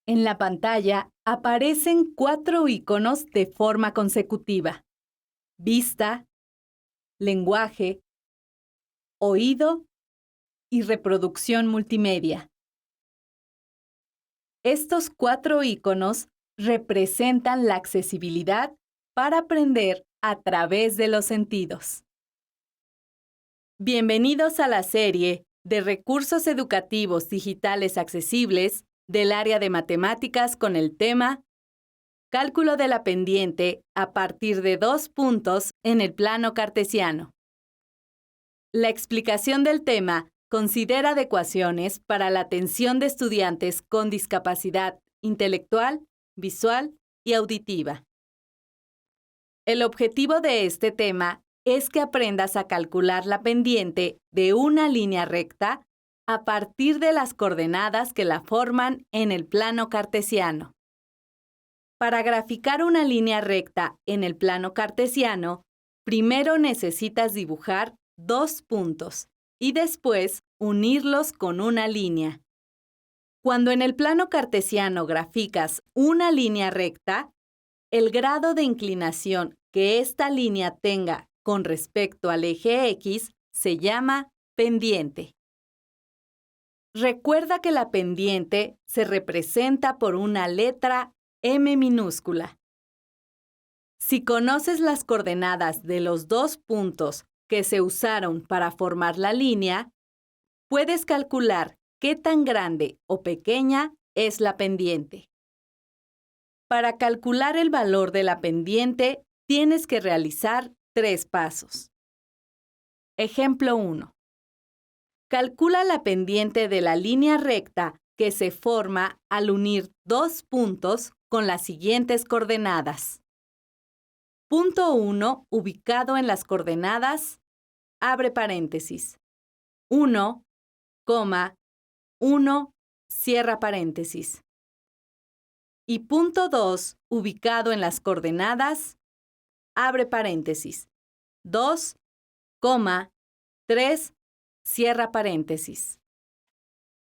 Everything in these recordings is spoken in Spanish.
En la pantalla aparecen 4 iconos de forma consecutiva: vista, lenguaje, oído y reproducción multimedia. Estos 4 iconos representan la accesibilidad para aprender a través de los sentidos. Bienvenidos a la serie de recursos educativos digitales accesibles del área de matemáticas con el tema Cálculo de la pendiente a partir de 2 puntos en el plano cartesiano. La explicación del tema considera adecuaciones para la atención de estudiantes con discapacidad intelectual, visual y auditiva. El objetivo de este tema es que aprendas a calcular la pendiente de una línea recta a partir de las coordenadas que la forman en el plano cartesiano. Para graficar una línea recta en el plano cartesiano, primero necesitas dibujar 2 puntos y después unirlos con una línea. Cuando en el plano cartesiano graficas una línea recta, el grado de inclinación que esta línea tenga con respecto al eje X se llama pendiente. Recuerda que la pendiente se representa por una letra M minúscula. Si conoces las coordenadas de los 2 puntos que se usaron para formar la línea, puedes calcular qué tan grande o pequeña es la pendiente. Para calcular el valor de la pendiente, tienes que realizar 3 pasos. Ejemplo 1. Calcula la pendiente de la línea recta que se forma al unir 2 puntos con las siguientes coordenadas. Punto 1, ubicado en las coordenadas, abre paréntesis, 1, 1, cierra paréntesis. Y punto 2, ubicado en las coordenadas, abre paréntesis, 2, 3, cierra paréntesis.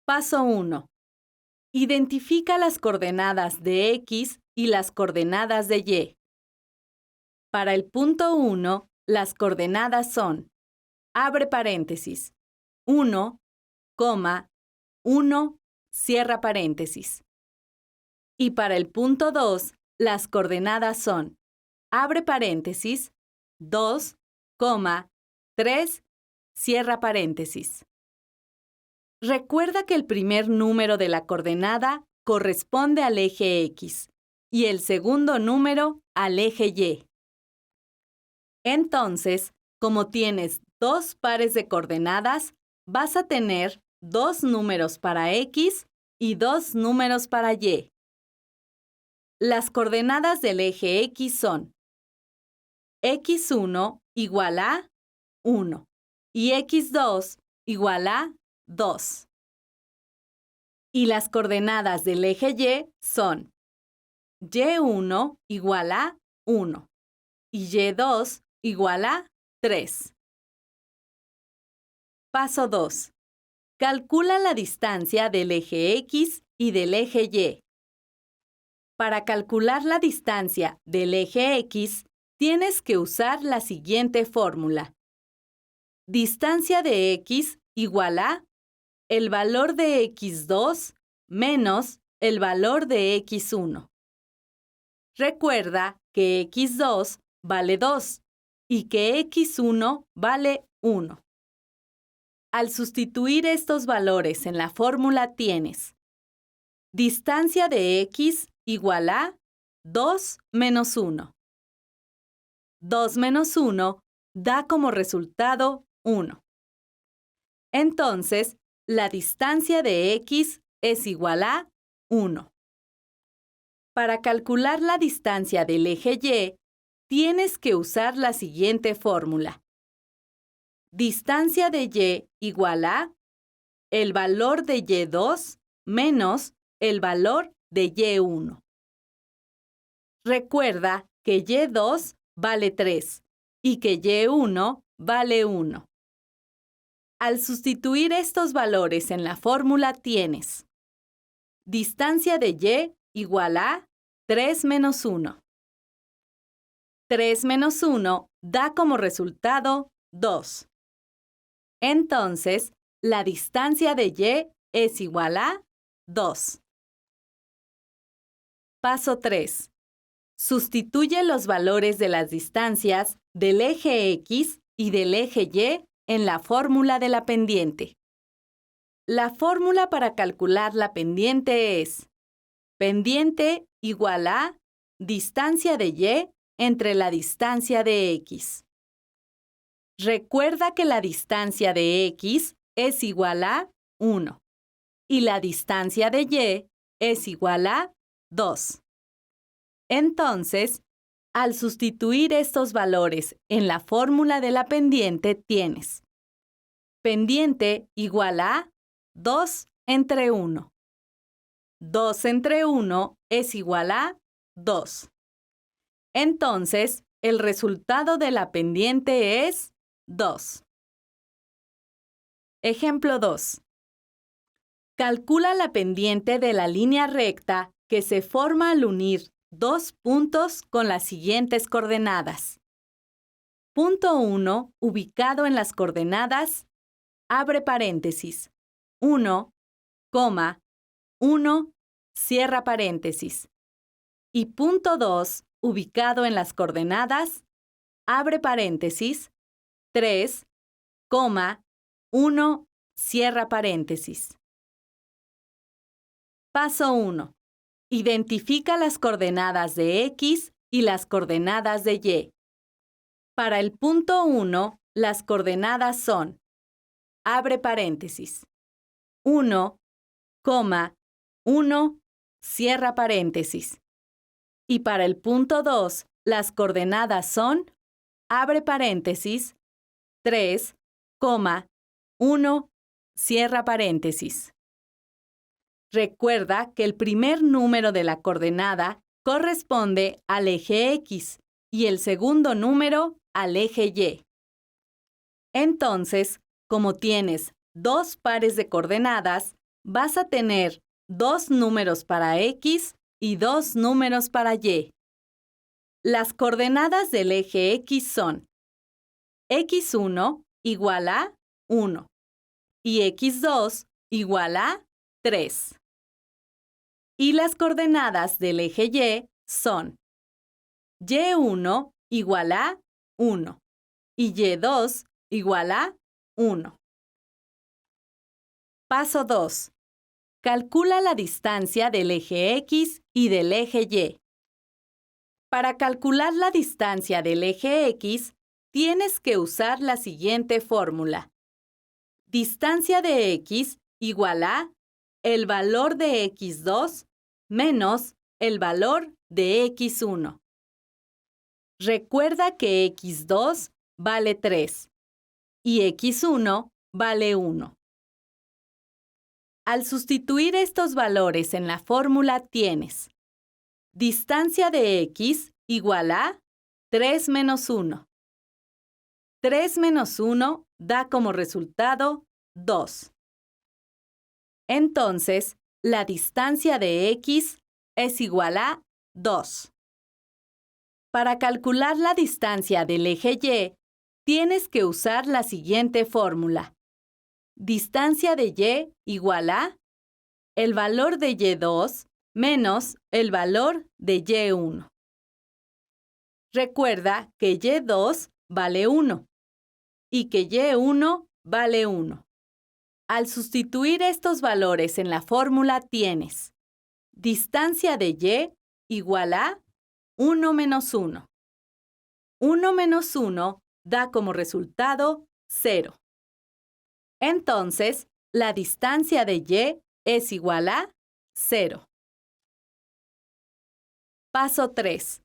Paso 1. Identifica las coordenadas de X y las coordenadas de Y. Para el punto 1, las coordenadas son, abre paréntesis, 1, 1, cierra paréntesis. Y para el punto 2, las coordenadas son, abre paréntesis, 2, 3, cierra paréntesis. Recuerda que el primer número de la coordenada corresponde al eje X y el segundo número al eje Y. Entonces, como tienes 2 pares de coordenadas, vas a tener 2 números para X y 2 números para Y. Las coordenadas del eje X son X1 igual a 1 y X2 igual a 2. Y las coordenadas del eje Y son Y1 igual a 1 y Y2 igual a 3. Paso 2. Calcula la distancia del eje X y del eje Y. Para calcular la distancia del eje X, tienes que usar la siguiente fórmula. Distancia de X igual a el valor de X2 menos el valor de X1. Recuerda que X2 vale 2 y que X1 vale 1. Al sustituir estos valores en la fórmula tienes distancia de X igual a 2 menos 1. 2 menos 1 da como resultado 1. Entonces, la distancia de X es igual a 1. Para calcular la distancia del eje Y, tienes que usar la siguiente fórmula. Distancia de Y igual a el valor de Y2 menos el valor de Y1. Recuerda que Y2 vale 3 y que Y1 vale 1. Al sustituir estos valores en la fórmula tienes distancia de y igual a 3 menos 1. 3 menos 1 da como resultado 2. Entonces, la distancia de y es igual a 2. Paso 3. Sustituye los valores de las distancias del eje X y del eje Y en la fórmula de la pendiente. La fórmula para calcular la pendiente es pendiente igual a distancia de Y entre la distancia de X. Recuerda que la distancia de X es igual a 1 y la distancia de Y es igual a 2. Entonces, al sustituir estos valores en la fórmula de la pendiente tienes pendiente igual a 2 entre 1. 2 entre 1 es igual a 2. Entonces, el resultado de la pendiente es 2. Ejemplo 2. Calcula la pendiente de la línea recta que se forma al unir dos puntos con las siguientes coordenadas. Punto 1, ubicado en las coordenadas, abre paréntesis, 1, 1, cierra paréntesis. Y punto 2, ubicado en las coordenadas, abre paréntesis, 3, 1, cierra paréntesis. Paso 1. Identifica las coordenadas de X y las coordenadas de Y. Para el punto 1, las coordenadas son, abre paréntesis, 1, 1, cierra paréntesis. Y para el punto 2, las coordenadas son, abre paréntesis, 3, 1, cierra paréntesis. Recuerda que el primer número de la coordenada corresponde al eje X y el segundo número al eje Y. Entonces, como tienes dos pares de coordenadas, vas a tener dos números para X y dos números para Y. Las coordenadas del eje X son X1 igual a 1 y X2 igual a 3. Y las coordenadas del eje Y son Y1 igual a 1 y Y2 igual a 1. Paso 2. Calcula la distancia del eje X y del eje Y. Para calcular la distancia del eje X, tienes que usar la siguiente fórmula. Distancia de X igual a el valor de X2 menos el valor de X1. Recuerda que X2 vale 3 y X1 vale 1. Al sustituir estos valores en la fórmula tienes distancia de X igual a 3 menos 1. 3 menos 1 da como resultado 2. Entonces, la distancia de X es igual a 2. Para calcular la distancia del eje Y, tienes que usar la siguiente fórmula. Distancia de Y igual a el valor de Y2 menos el valor de Y1. Recuerda que Y2 vale 1 y que Y1 vale 1. Al sustituir estos valores en la fórmula tienes distancia de Y igual a 1 menos 1. 1 menos 1 da como resultado 0. Entonces, la distancia de Y es igual a 0. Paso 3.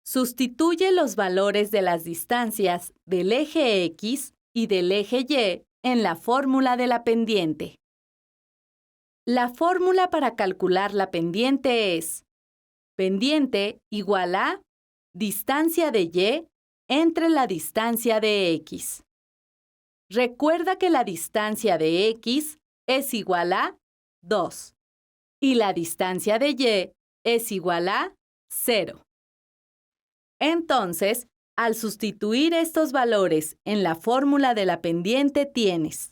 Sustituye los valores de las distancias del eje X y del eje Y en la fórmula de la pendiente. La fórmula para calcular la pendiente es pendiente igual a distancia de Y entre la distancia de X. Recuerda que la distancia de X es igual a 2 y la distancia de Y es igual a 0. Entonces, al sustituir estos valores en la fórmula de la pendiente tienes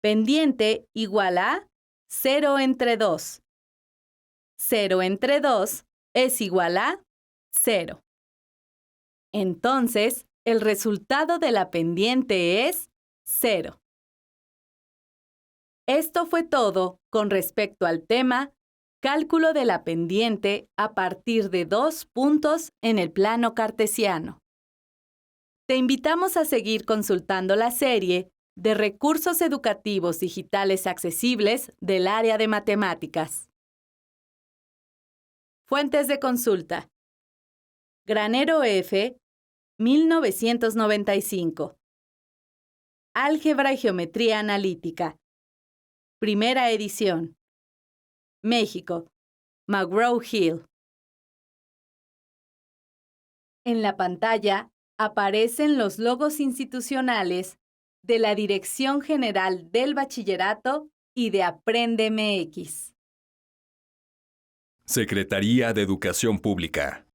pendiente igual a 0 entre 2. 0 entre 2 es igual a 0. Entonces, el resultado de la pendiente es 0. Esto fue todo con respecto al tema Cálculo de la pendiente a partir de 2 puntos en el plano cartesiano. Te invitamos a seguir consultando la serie de recursos educativos digitales accesibles del área de matemáticas. Fuentes de consulta. Granero F, 1995. Álgebra y geometría analítica. Primera edición. México. McGraw-Hill. En la pantalla aparecen los logos institucionales de la Dirección General del Bachillerato y de Aprende MX. Secretaría de Educación Pública.